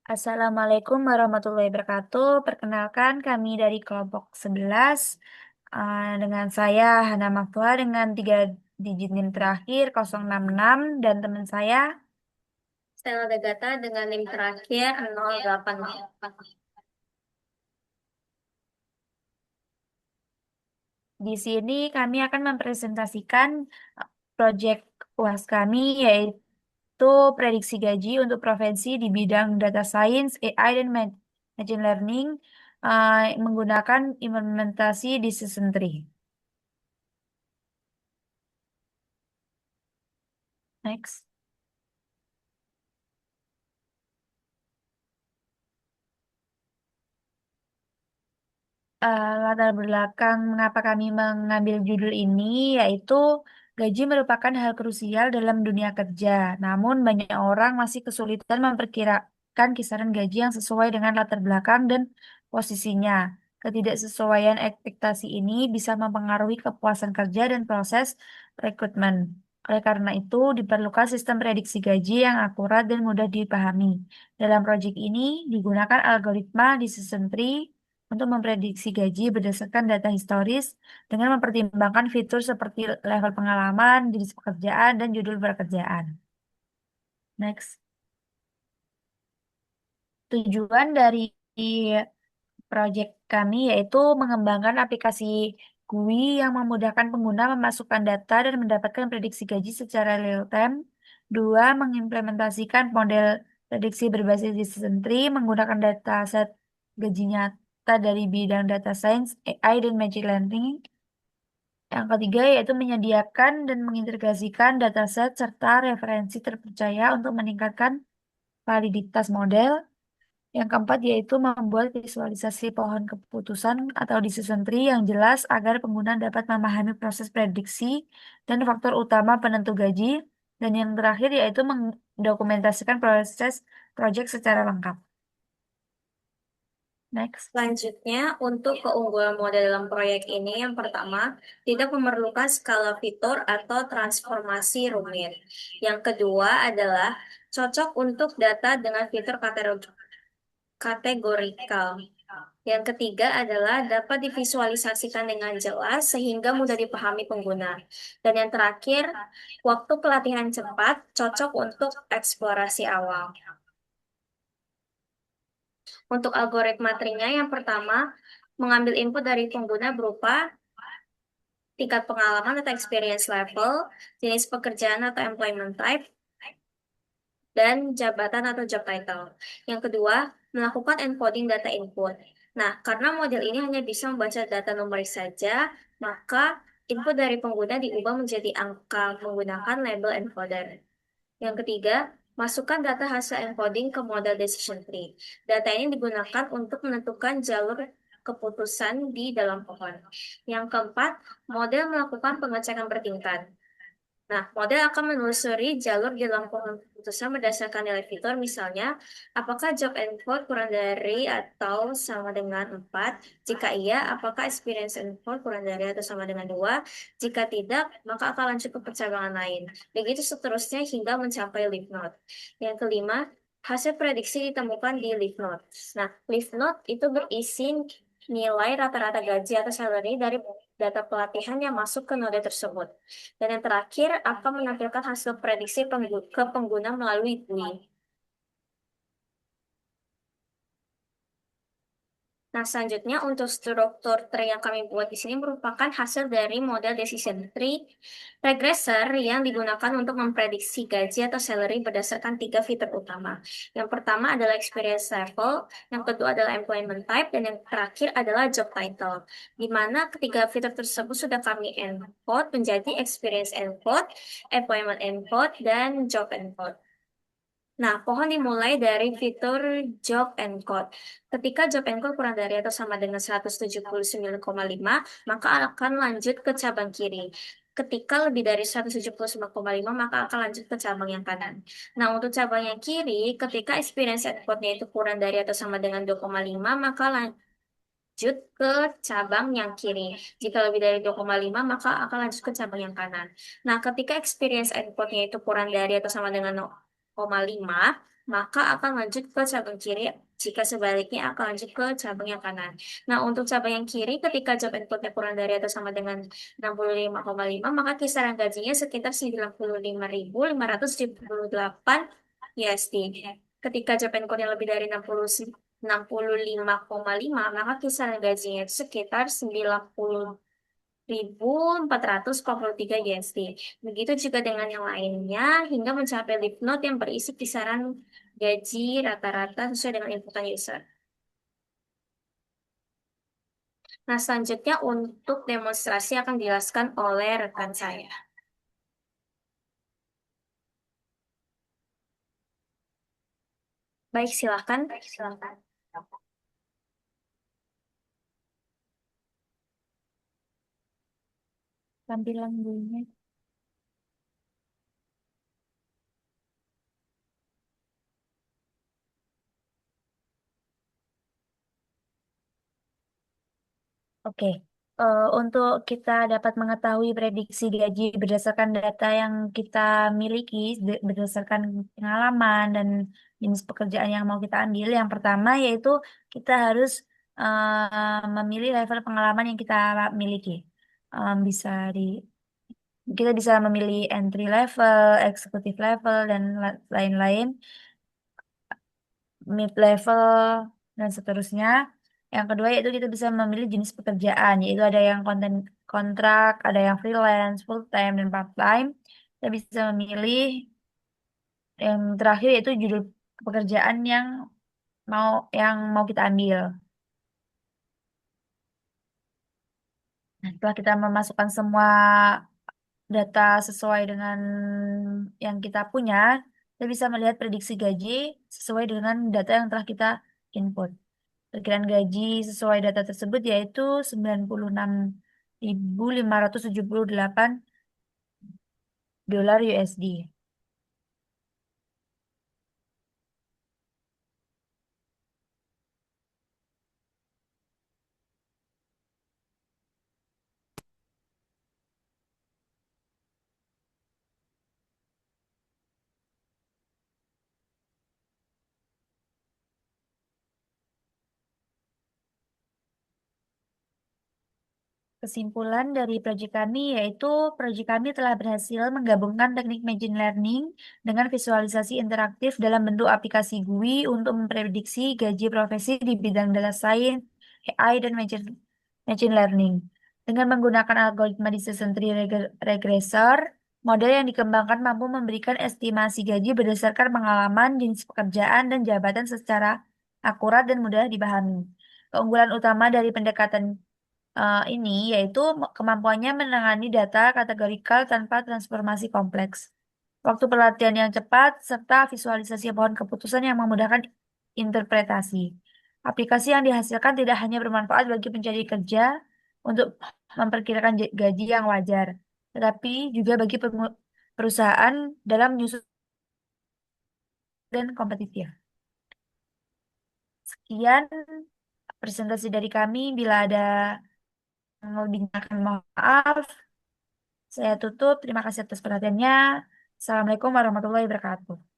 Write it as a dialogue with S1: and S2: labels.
S1: Assalamualaikum warahmatullahi wabarakatuh. Perkenalkan kami dari kelompok 11 dengan saya Hana Maktua dengan 3 digit NIM terakhir 066 dan teman saya.
S2: Stella Degata dengan NIM terakhir 08.
S1: Di sini kami akan mempresentasikan proyek UAS kami yaitu prediksi gaji untuk provinsi di bidang data science, AI, dan machine learning menggunakan implementasi di Season 3. Next. Latar belakang mengapa kami mengambil judul ini yaitu gaji merupakan hal krusial dalam dunia kerja. Namun banyak orang masih kesulitan memperkirakan kisaran gaji yang sesuai dengan latar belakang dan posisinya. Ketidaksesuaian ekspektasi ini bisa mempengaruhi kepuasan kerja dan proses rekrutmen. Oleh karena itu, diperlukan sistem prediksi gaji yang akurat dan mudah dipahami. Dalam proyek ini digunakan algoritma di Season 3 untuk memprediksi gaji berdasarkan data historis dengan mempertimbangkan fitur seperti level pengalaman, jenis pekerjaan, dan judul pekerjaan. Next. Tujuan dari proyek kami yaitu mengembangkan aplikasi GUI yang memudahkan pengguna memasukkan data dan mendapatkan prediksi gaji secara real time. Dua, mengimplementasikan model prediksi berbasis decision tree menggunakan dataset gaji nyata dari bidang data science, AI, dan machine learning. Yang ketiga yaitu menyediakan dan mengintegrasikan dataset serta referensi terpercaya untuk meningkatkan validitas model. Yang keempat yaitu membuat visualisasi pohon keputusan atau decision tree yang jelas agar pengguna dapat memahami proses prediksi dan faktor utama penentu gaji. Dan yang terakhir yaitu mendokumentasikan proses proyek secara lengkap. Next.
S2: Selanjutnya, untuk keunggulan model dalam proyek ini, yang pertama, tidak memerlukan skala fitur atau transformasi rumit. Yang kedua adalah cocok untuk data dengan fitur kategorikal. Yang ketiga adalah dapat divisualisasikan dengan jelas sehingga mudah dipahami pengguna. Dan yang terakhir, waktu pelatihan cepat cocok untuk eksplorasi awal. Untuk algoritma trinya yang pertama, mengambil input dari pengguna berupa tingkat pengalaman atau experience level, jenis pekerjaan atau employment type, dan jabatan atau job title. Yang kedua, melakukan encoding data input. Nah, karena model ini hanya bisa membaca data numerik saja, maka input dari pengguna diubah menjadi angka menggunakan label encoder. Yang ketiga, masukkan data hasil encoding ke model decision tree. Data ini digunakan untuk menentukan jalur keputusan di dalam pohon. Yang keempat, model melakukan pengecekan bertingkat. Nah, model akan menelusuri jalur di dalam pohon keputusan berdasarkan nilai fitur, misalnya, apakah job encode kurang dari atau sama dengan 4? Jika iya, apakah experience encode kurang dari atau sama dengan 2? Jika tidak, maka akan lanjut ke percabangan lain. Begitu seterusnya hingga mencapai leaf node. Yang kelima, hasil prediksi ditemukan di leaf node. Nah, leaf node itu berisi nilai rata-rata gaji atau salary dari data pelatihan yang masuk ke node tersebut. Dan yang terakhir akan menampilkan hasil prediksi ke pengguna melalui GUI. Nah, selanjutnya untuk struktur tree yang kami buat di sini merupakan hasil dari model decision tree regressor yang digunakan untuk memprediksi gaji atau salary berdasarkan 3 fitur utama. Yang pertama adalah experience level, yang kedua adalah employment type, dan yang terakhir adalah job title. Di mana ketiga fitur tersebut sudah kami encode menjadi experience encode, employment encode, dan job encode. Nah, pohon dimulai dari fitur job encode. Ketika job encode kurang dari atau sama dengan 179,5, maka akan lanjut ke cabang kiri. Ketika lebih dari 179,5, maka akan lanjut ke cabang yang kanan. Nah, untuk cabang yang kiri, ketika experience encode-nya itu kurang dari atau sama dengan 2,5, maka lanjut ke cabang yang kiri. Jika lebih dari 2,5, maka akan lanjut ke cabang yang kanan. Nah, ketika experience encode-nya itu kurang dari atau sama dengan 0,5, maka akan lanjut ke cabang kiri. Jika sebaliknya akan lanjut ke cabang yang kanan. Nah, untuk cabang yang kiri, ketika job inputnya kurang dari atau sama dengan 65,5, maka kisaran gajinya sekitar 95.578 USD. Ketika job inputnya lebih dari 65,5, maka kisaran gajinya itu sekitar 90.443 USD. Begitu juga dengan yang lainnya hingga mencapai lip note yang berisi kisaran gaji rata-rata sesuai dengan inputan user. Nah, selanjutnya untuk demonstrasi akan dijelaskan oleh rekan saya. Baik, silakan. Silakan.
S1: Tampilan dulunya. Oke, untuk kita dapat mengetahui prediksi gaji berdasarkan data yang kita miliki, berdasarkan pengalaman dan jenis pekerjaan yang mau kita ambil, yang pertama yaitu kita harus memilih level pengalaman yang kita miliki. Bisa di kita bisa memilih entry level, executive level, dan lain-lain, mid level, dan seterusnya. Yang kedua yaitu kita bisa memilih jenis pekerjaan, yaitu ada yang konten kontrak, ada yang freelance, full time, dan part time. Kita bisa memilih yang terakhir yaitu judul pekerjaan mau yang mau kita ambil. Nah, setelah kita memasukkan semua data sesuai dengan yang kita punya, kita bisa melihat prediksi gaji sesuai dengan data yang telah kita input. Perkiraan gaji sesuai data tersebut yaitu 96.578 dolar USD. Kesimpulan dari proyek kami yaitu proyek kami telah berhasil menggabungkan teknik machine learning dengan visualisasi interaktif dalam bentuk aplikasi GUI untuk memprediksi gaji profesi di bidang data science, AI, dan machine learning. Dengan menggunakan algoritma decision tree regressor, model yang dikembangkan mampu memberikan estimasi gaji berdasarkan pengalaman, jenis pekerjaan, dan jabatan secara akurat dan mudah dipahami. Keunggulan utama dari pendekatan ini yaitu kemampuannya menangani data kategorikal tanpa transformasi kompleks. Waktu pelatihan yang cepat serta visualisasi pohon keputusan yang memudahkan interpretasi. Aplikasi yang dihasilkan tidak hanya bermanfaat bagi pencari kerja untuk memperkirakan gaji yang wajar, tetapi juga bagi perusahaan dalam menyusun dan kompetitif. Sekian presentasi dari kami. Bila ada yang lebih, mohon maaf. Saya tutup. Terima kasih atas perhatiannya. Assalamualaikum warahmatullahi wabarakatuh.